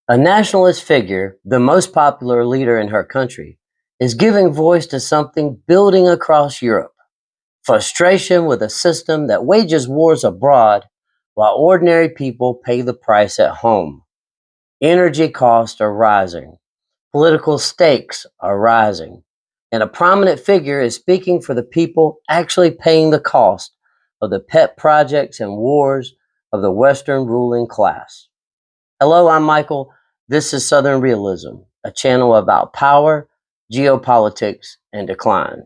A nationalist figure, the most popular leader in her country, is giving voice to something building across Europe: frustration with a system that wages wars abroad while ordinary people pay the price at home. Energy costs are rising, political stakes are rising, and a prominent figure is speaking for the people actually paying the cost of the pet projects and wars of the Western ruling class. Hello, I'm Michael. This is Southern Realism, a channel about power, geopolitics, and decline.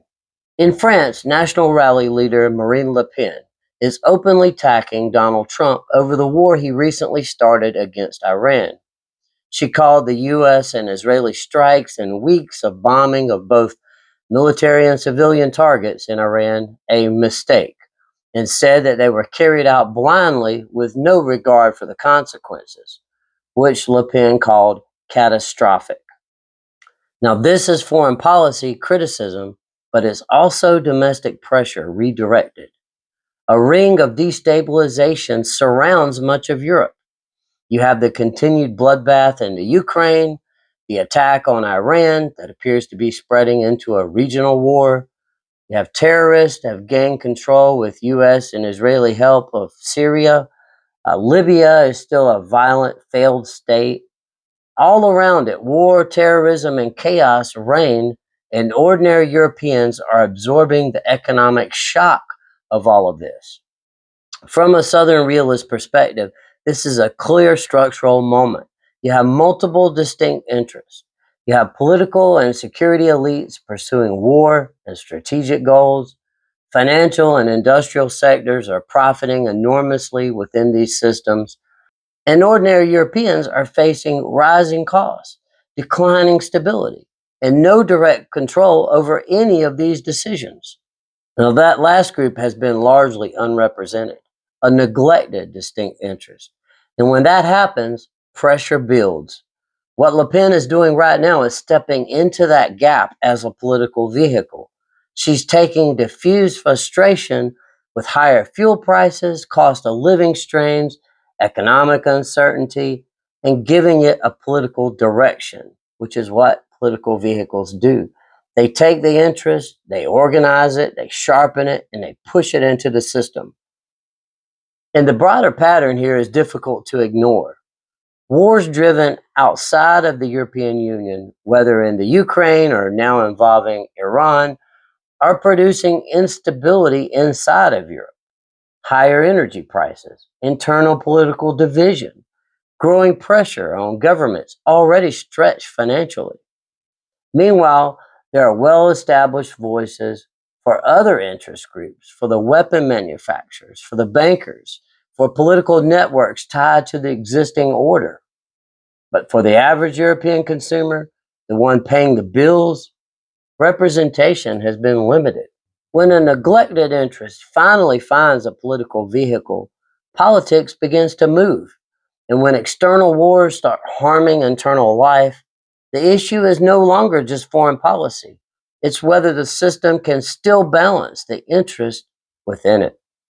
In France, National Rally leader Marine Le Pen is openly attacking Donald Trump over the war he recently started against Iran. She called the U.S. and Israeli strikes and weeks of bombing of both military and civilian targets in Iran a mistake, and said that they were carried out blindly with no regard for the consequences, which Le Pen called catastrophic. Now, this is foreign policy criticism, but it's also domestic pressure redirected. A ring of destabilization surrounds much of Europe. You have the continued bloodbath in the Ukraine, the attack on Iran that appears to be spreading into a regional war. You have terrorists that have gained control with U.S. and Israeli help of Syria. Libya is still a violent, failed state. All around it, war, terrorism, and chaos reign, and ordinary Europeans are absorbing the economic shock of all of this. From a Southern realist perspective, this is a clear structural moment. You have multiple distinct interests. You have political and security elites pursuing war and strategic goals. Financial and industrial sectors are profiting enormously within these systems, and ordinary Europeans are facing rising costs, declining stability, and no direct control over any of these decisions. Now, that last group has been largely unrepresented, a neglected distinct interest. And when that happens, pressure builds. What Le Pen is doing right now is stepping into that gap as a political vehicle. She's taking diffused frustration with higher fuel prices, cost of living strains, economic uncertainty, and giving it a political direction, which is what political vehicles do. They take the interest, they organize it, they sharpen it, and they push it into the system. And the broader pattern here is difficult to ignore. Wars driven outside of the European Union, whether in the Ukraine or now involving Iran, are producing instability inside of Europe. Higher energy prices, internal political division, growing pressure on governments already stretched financially. Meanwhile, there are well-established voices for other interest groups, for the weapon manufacturers, for the bankers, for political networks tied to the existing order. But for the average European consumer, the one paying the bills, representation has been limited. When a neglected interest finally finds a political vehicle, politics begins to move. And when external wars start harming internal life, the issue is no longer just foreign policy. It's whether the system can still balance the interest within it.